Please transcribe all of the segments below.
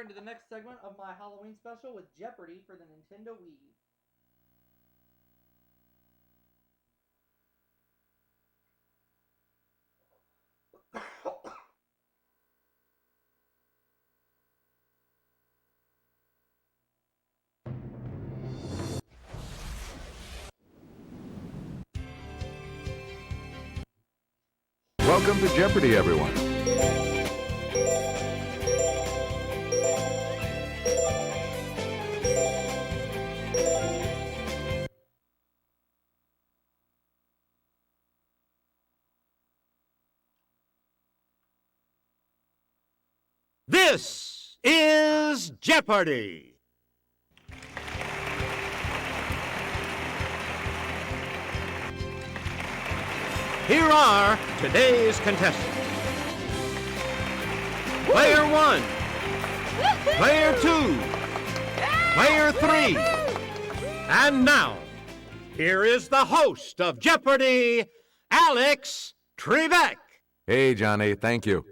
into the next segment of my Halloween special with Jeopardy for the Nintendo Wii. Welcome to Jeopardy, everyone. This is Jeopardy! Here are today's contestants. Player 1, Player 2, Player 3, and now, here is the host of Jeopardy, Alex Trebek. Hey, Johnny, thank you.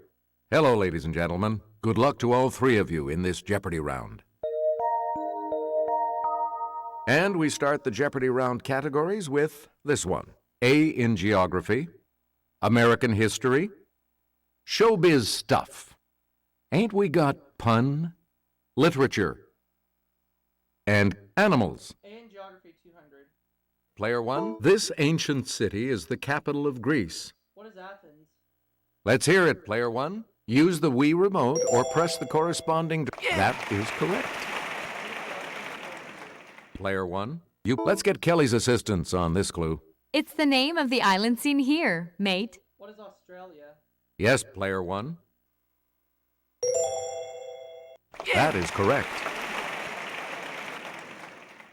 Hello, ladies and gentlemen. Good luck to all three of you in this Jeopardy round. And we start the Jeopardy round categories with this one. A in geography, American history, showbiz stuff. Ain't we got pun? Literature. And animals. A in geography 200. Player 1, this ancient city is the capital of Greece. What is Athens? Let's hear it, Player 1. Use the Wii remote or press the corresponding... That is correct. Player 1, let's get Kelly's assistance on this clue. It's the name of the island seen here, mate. What is Australia? Yes, Player 1. That is correct.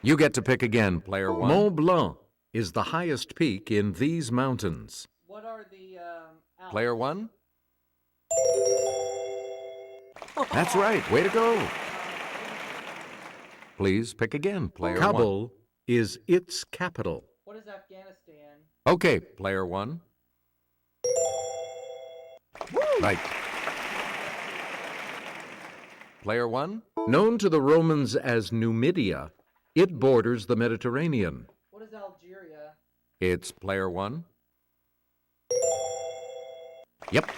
You get to pick again, Player 1. Mont Blanc is the highest peak in these mountains. What are the Alps? Player 1. That's right. Way to go. Please pick again, Player 1. Kabul is its capital. What is Afghanistan? Okay, Player 1. Right. Player 1. Known to the Romans as Numidia, it borders the Mediterranean. What is Algeria? It's Player 1. Yep.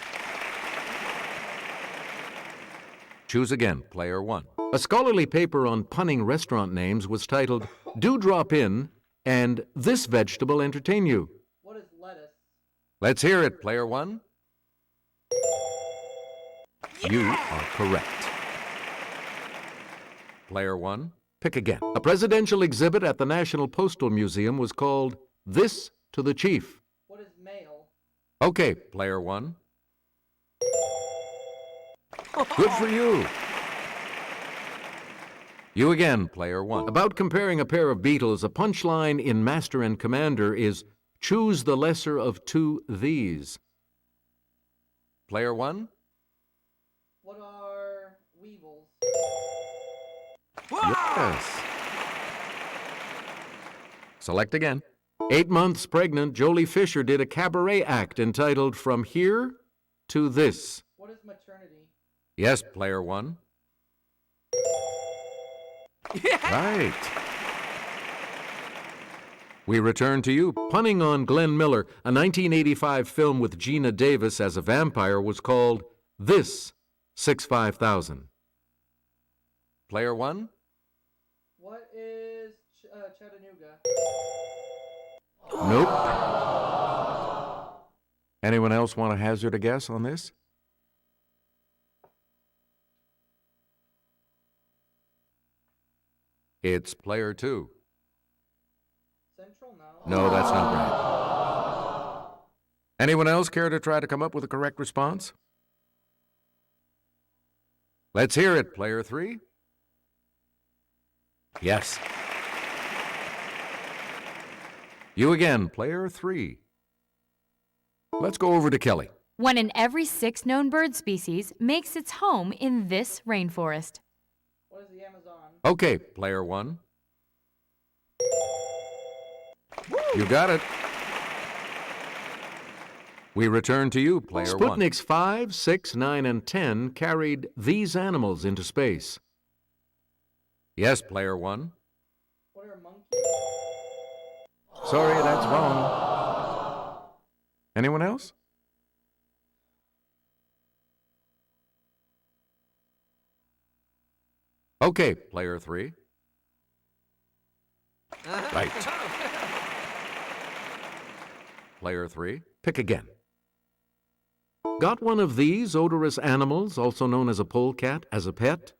Choose again, Player 1. A scholarly paper on punning restaurant names was titled, Do Drop In, and This Vegetable Entertain You. What is lettuce? Let's hear it, Player 1. You are correct. Player 1, pick again. A presidential exhibit at the National Postal Museum was called This to the Chief. What is mail? Okay, Player 1. Good for you. You again, Player 1. About comparing a pair of Beatles, a punchline in Master and Commander is, choose the lesser of two these. Player 1. What are weevils? Yes. Select again. 8 months pregnant, Jolie Fisher did a cabaret act entitled From Here to This. What is maternity? Yes, Player 1. Right. We return to you. Punning on Glenn Miller, a 1985 film with Gina Davis as a vampire was called This 65000. Player 1. What is Chattanooga? Nope. Anyone else want to hazard a guess on this? It's Player 2. Central? No. No, that's not right. Anyone else care to try to come up with a correct response? Let's hear it, Player 3. Yes. You again, Player 3. Let's go over to Kelly. 1 in every 6 known bird species makes its home in this rainforest. What is the Amazon? Okay, Player 1. You got it. We return to you, player one. Sputniks 5, 6, 9, and 10 carried these animals into space. Yes, player one. What are monkeys? Sorry, that's wrong. Anyone else? Okay, player three. Right. Player three, pick again. Got one of these odorous animals, also known as a polecat, as a pet?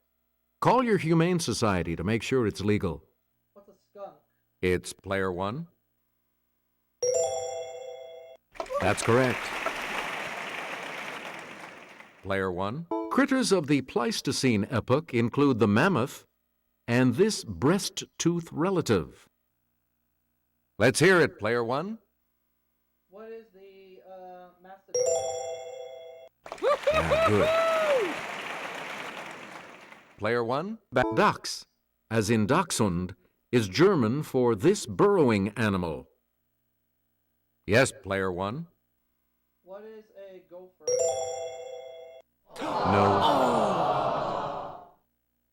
Call your Humane Society to make sure it's legal. What's a skunk? It's player one. That's correct. Player one. Critters of the Pleistocene epoch include the mammoth and this breast-tooth relative. Let's hear it, player one. What is the mastodon? Yeah, good. Player one. Dachs, as in Dachshund, is German for this burrowing animal. Yes, player one. What is a gopher? No.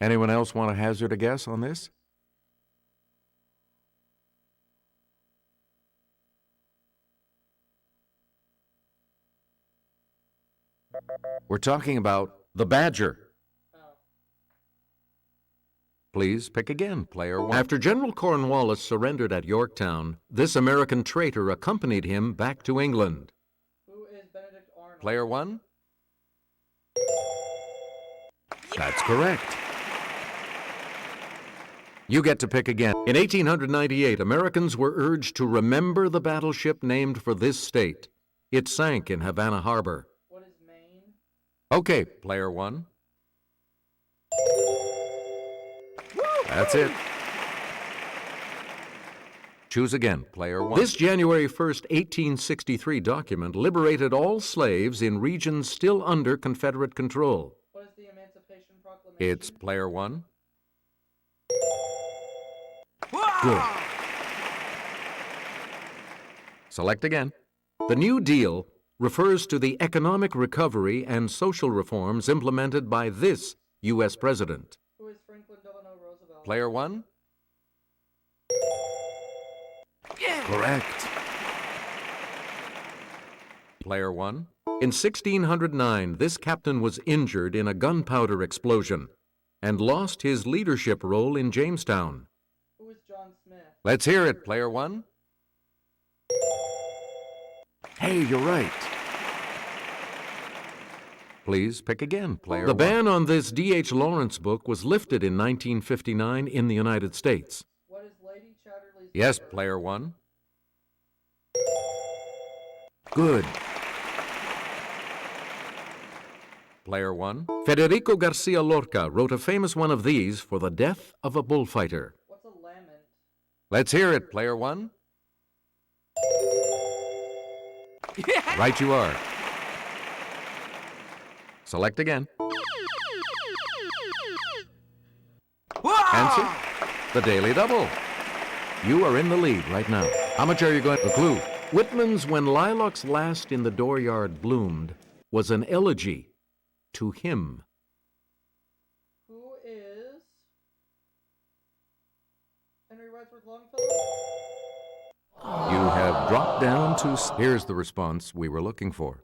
Anyone else want to hazard a guess on this? We're talking about the badger. Oh. Please pick again, player one. After General Cornwallis surrendered at Yorktown, this American traitor accompanied him back to England. Who is Benedict Arnold? Player one. That's correct. You get to pick again. In 1898, Americans were urged to remember the battleship named for this state. It sank in Havana Harbor. What is Maine? Okay, player one. That's it. Choose again, player one. This January 1st, 1863 document liberated all slaves in regions still under Confederate control. What is the Emancipation Proclamation? It's player one. Good. Select again. The New Deal refers to the economic recovery and social reforms implemented by this U.S. president. Who is Franklin Delano Roosevelt? Player one. Correct. Player one. In 1609, this captain was injured in a gunpowder explosion and lost his leadership role in Jamestown. Who is John Smith? Let's hear it, player one. Hey, you're right. Please pick again, player The one. ban on this D.H. Lawrence book was lifted in 1959 in the United States. What is Lady Chatterley's Yes, number? player one. Good. Player one. Federico Garcia Lorca wrote a famous one of these for the death of a bullfighter. What's a lament? Let's hear it, player one. Right you are. Select again. Answer, the Daily Double. You are in the lead right now. How much are you going to clue? Whitman's When Lilacs Last in the Dooryard Bloomed was an elegy to him. Who is Henry Wadsworth Longfellow? You have dropped down to... Here's the response we were looking for.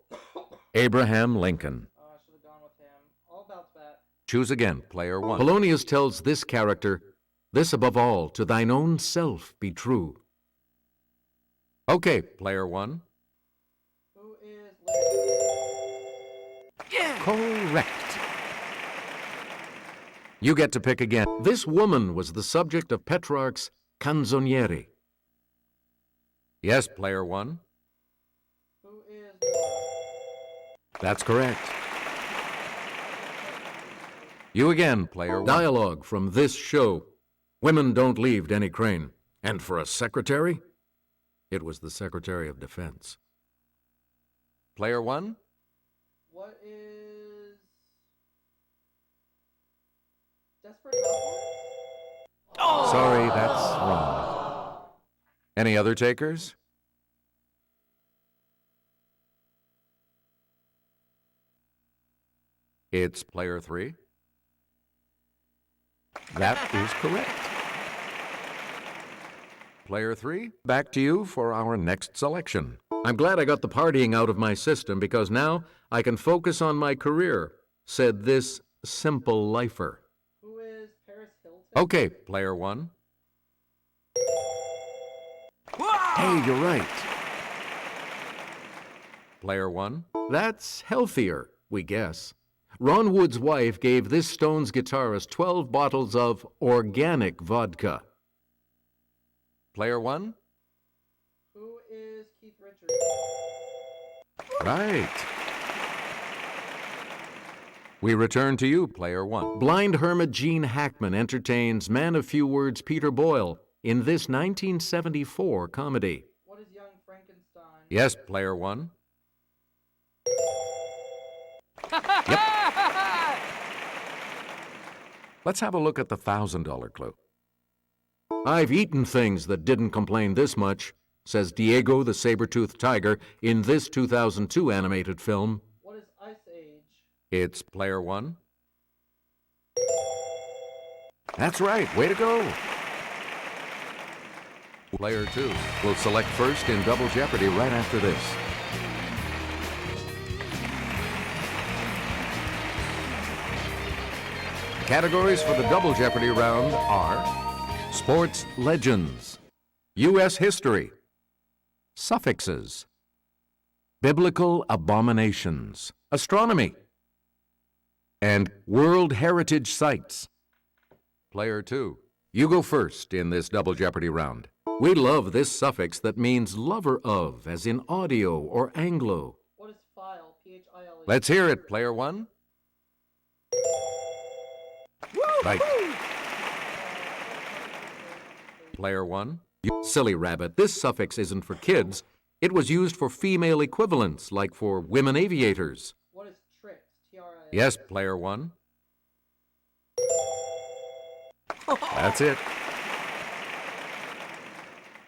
Abraham Lincoln. Oh, I should have gone with him. All about that. Choose again, player one. Polonius tells this character, "This above all, to thine own self be true." Okay, player one. Who is Correct. You get to pick again. This woman was the subject of Petrarch's Canzoniere. Yes, player one. Who is That's correct. You again, player one. Dialogue from this show. Women don't leave Denny Crane. And for a secretary, it was the Secretary of Defense. Player one. What is Desperate Housewives? Sorry, that's wrong. Any other takers? It's player 3. That is correct. Player 3, back to you for our next selection. I'm glad I got the partying out of my system because now I can focus on my career, said this simple lifer. Who is Paris Hilton? Okay, player 1. Hey, you're right. Player 1. That's healthier, we guess. Ron Wood's wife gave this Stones guitarist 12 bottles of organic vodka. Player 1. Who is Keith Richards? Right. We return to you, player 1. Blind hermit Gene Hackman entertains man of few words Peter Boyle in this 1974 comedy. What is Young Frankenstein? Yes, player 1. Yep. Let's have a look at the $1,000 clue. I've eaten things that didn't complain this much, says Diego the saber-toothed tiger in this 2002 animated film. What is Ice Age? It's player 1. That's right. Way to go. Player 2 will select first in Double Jeopardy right after this. Categories for the Double Jeopardy round are Sports Legends, U.S. History, Suffixes, Biblical Abominations, Astronomy, and World Heritage Sites. Player 2, you go first in this Double Jeopardy round. We love this suffix that means lover of, as in audio or Anglo. What is file? P-H-I-L-E. Let's hear it, player 1. Right. Player 1. You silly rabbit, this suffix isn't for kids. It was used for female equivalents, like for women aviators. What is tricks? T-R-I-X. Yes, player 1. That's it.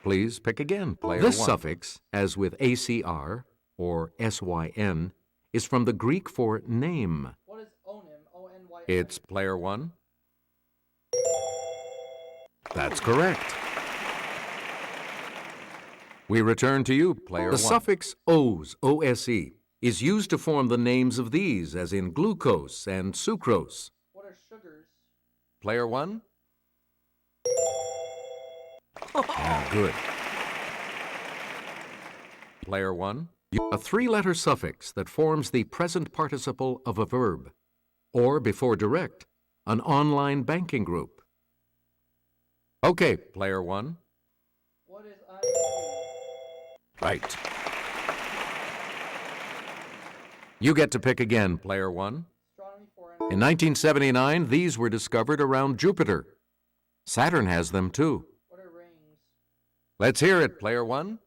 Please pick again, player 1. This suffix, as with ACR or SYN, is from the Greek for name. What is onym? O-N-Y-M. It's player 1. That's correct. We return to you, player 1. The suffix ose, O-S-E, is used to form the names of these, as in glucose and sucrose. What are sugars? Player 1. Yeah, good. Player 1. A three-letter suffix that forms the present participle of a verb, or before direct, an online banking group. Okay, player 1. What is I-N-G? Right. You get to pick again, player 1. Astronomy foreign. In 1979, these were discovered around Jupiter. Saturn has them too. What are rings? Let's hear it, player 1.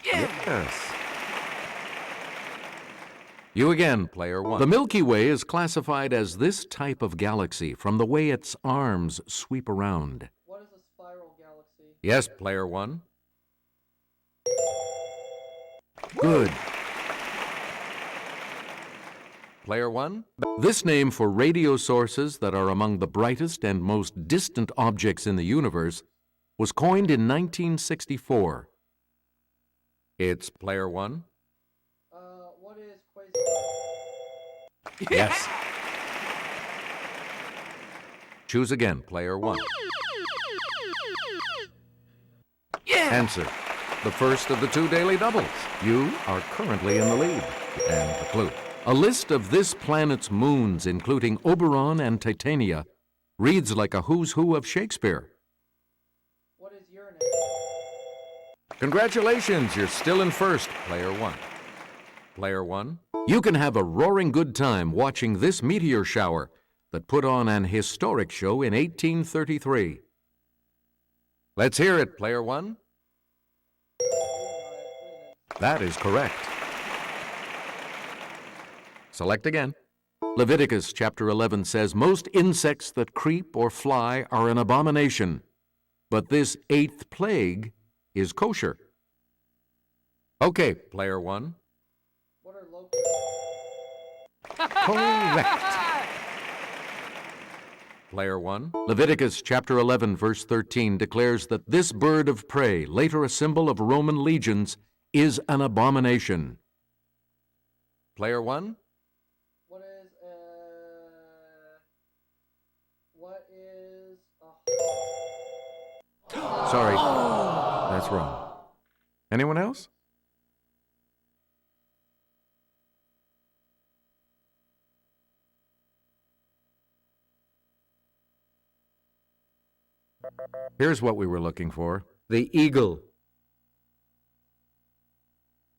Yes. You again, player 1. The Milky Way is classified as this type of galaxy from the way its arms sweep around. What is a spiral galaxy? Yes, player 1. Good. Player 1. This name for radio sources that are among the brightest and most distant objects in the universe was coined in 1964. It's player 1. What is quasar? Yes. Choose again, player 1. Answer. The first of the two daily doubles. You are currently in the lead. And the clue. A list of this planet's moons, including Oberon and Titania, reads like a who's who of Shakespeare. What is Uranus? Congratulations, you're still in first, player 1. Player 1. You can have a roaring good time watching this meteor shower that put on an historic show in 1833. Let's hear it, player 1. That is correct. Select again. Leviticus chapter 11 says, most insects that creep or fly are an abomination, but this 8th plague is kosher. Okay, player 1. What are locusts? Correct. Player 1. Leviticus chapter 11, verse 13 declares that this bird of prey, later a symbol of Roman legions, is an abomination. Player 1. What is Sorry, that's wrong. Anyone else? Here's what we were looking for. The eagle.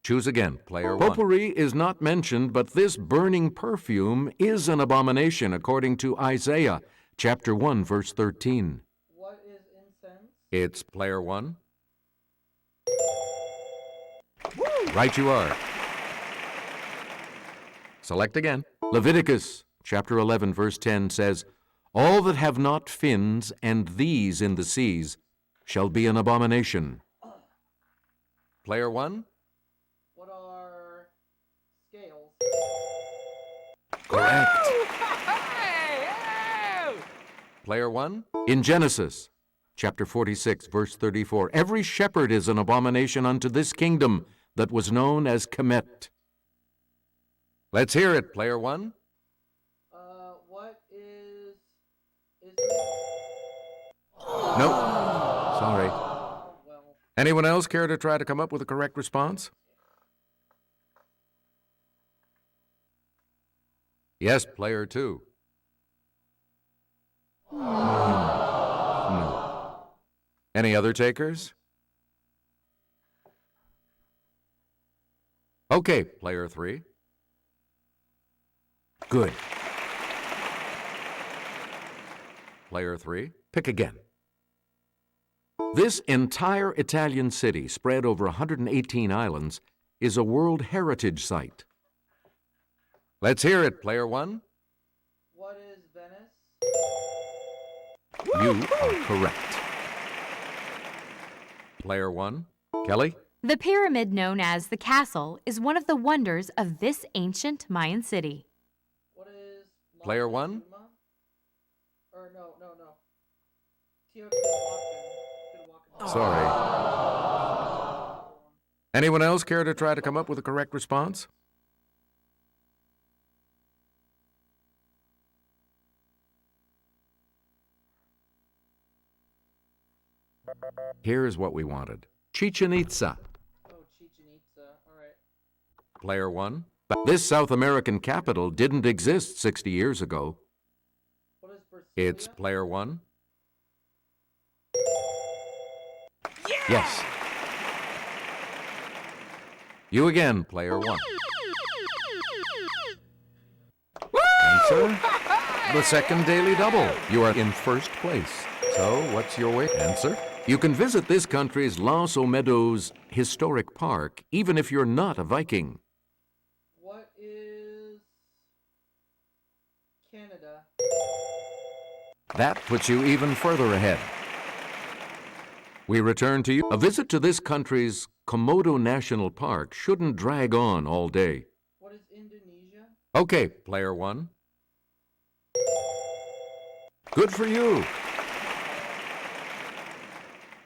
Choose again, player 1. Potpourri is not mentioned, but this burning perfume is an abomination according to Isaiah chapter 1, verse 13. What is incense? It's player 1. Right you are. Select again. Leviticus chapter 11, verse 10 says, all that have not fins and these in the seas shall be an abomination. Player 1. What are scales? Correct. Player 1. In Genesis chapter 46, verse 34, every shepherd is an abomination unto this kingdom that was known as Kemet. Let's hear it, player 1. What is Nope. Sorry. well, Anyone else care to try to come up with a correct response? Yes, player 2. No. Any other takers? Okay, player 3. Good. Player 3, pick again. This entire Italian city, spread over 118 islands, is a World Heritage Site. Let's hear it, player 1. what is Venice? You are correct. Player 1, Kelly? The pyramid known as the castle is one of the wonders of this ancient Mayan city. What is Player 1? Montezuma? Or no. Teotihuacan. Sorry. Anyone else care to try to come up with a correct response? Here's what we wanted. Chichen Itza. Oh, Chichen Itza. All right. Player 1. This South American capital didn't exist 60 years ago. What is Brasilia? It's player 1. Yes. You again, player 1. Answer? The second daily double. You are in first place. So, what's your weight? Answer? You can visit this country's Los Olmedos Historic Park, even if you're not a Viking. What is Canada? That puts you even further ahead. We return to you. A visit to this country's Komodo National Park shouldn't drag on all day. What is Indonesia? Okay, player 1. Good for you.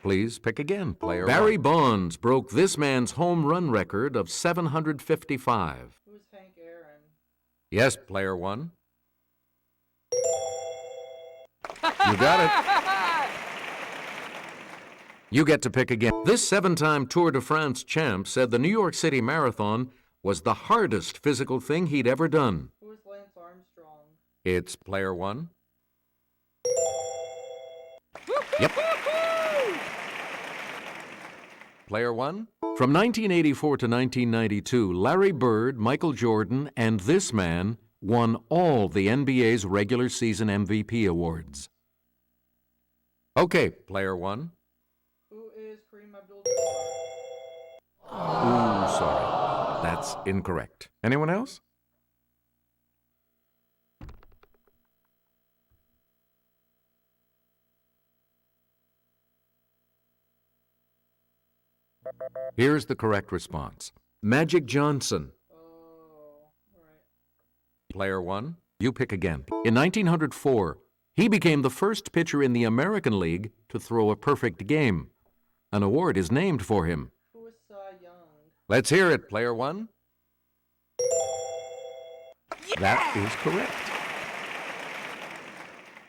Please pick again, player 1. Barry Bonds broke this man's home run record of 755. Who is Hank Aaron? Yes, player 1. You got it. You get to pick again. This 7-time Tour de France champ said the New York City Marathon was the hardest physical thing he'd ever done. Who is Lance Armstrong? It's player 1. Yep. Player 1. From 1984 to 1992, Larry Bird, Michael Jordan, and this man won all the NBA's regular season MVP awards. Okay, player 1. Who is Kareem Abdul-Jabbar? Ooh, sorry. That's incorrect. Anyone else? Here's the correct response. Magic Johnson. Oh, all right. Player 1, you pick again. In 1904, he became the first pitcher in the American League to throw a perfect game. An award is named for him. Who is Cy Young? Let's hear it, Player 1. That is correct.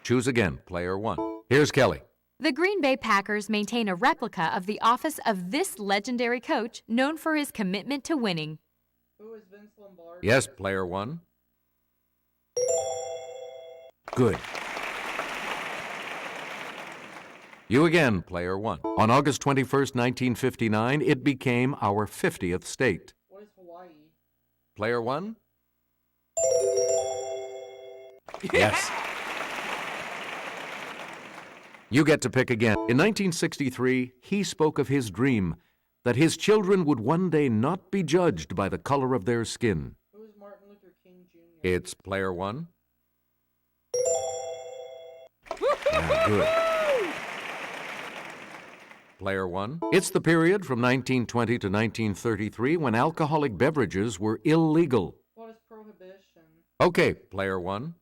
Choose again, Player 1. Here's Kelly. The Green Bay Packers maintain a replica of the office of this legendary coach known for his commitment to winning. Who is Vince Lombardi? Yes, Player 1. Good. You again, Player 1. On August 21st, 1959, it became our 50th state. What is Hawaii? Player 1? Yes. You get to pick again. In 1963, he spoke of his dream that his children would one day not be judged by the color of their skin. Who is Martin Luther King Jr.? It's Player 1. Yeah, good. Player 1. It's the period from 1920 to 1933 when alcoholic beverages were illegal. What is prohibition? Okay, Player 1.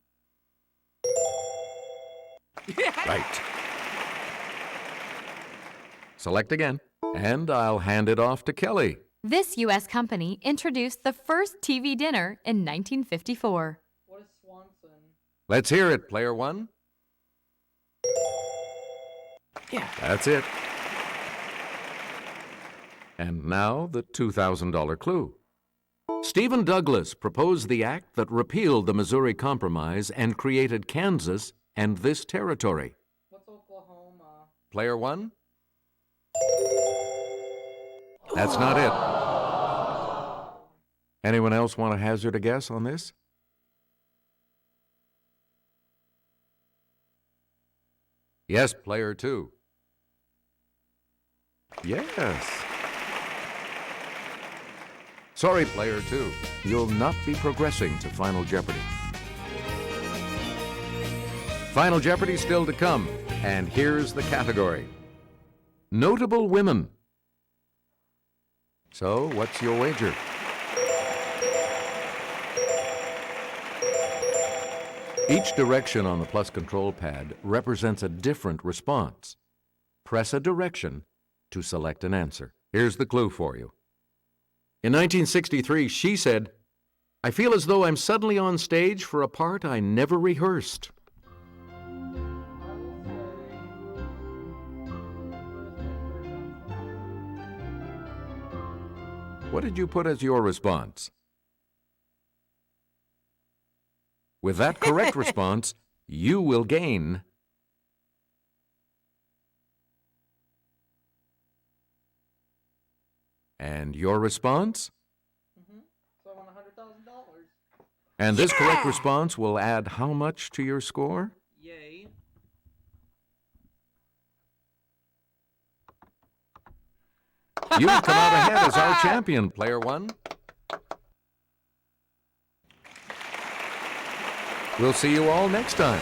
Right. Select again. And I'll hand it off to Kelly. This U.S. company introduced the first TV dinner in 1954. What is Swanson? Let's hear it, Player 1. Yeah, that's it. And now the $2,000 clue. Stephen Douglas proposed the act that repealed the Missouri Compromise and created Kansas and this territory. What's Oklahoma? Player 1. That's not it. Anyone else want to hazard a guess on this? Yes, Player 2. Yes. Sorry, Player 2. You'll not be progressing to Final Jeopardy. Final Jeopardy still to come, and here's the category. Notable women. So, what's your wager? Each direction on the plus control pad represents a different response. Press a direction to select an answer. Here's the clue for you. In 1963, she said, "I feel as though I'm suddenly on stage for a part I never rehearsed." What did you put as your response? With that correct response, you will gain and your response? So I won $100,000. And this correct response will add how much to your score? Yay. You've come out ahead as our champion, Player 1. We'll see you all next time.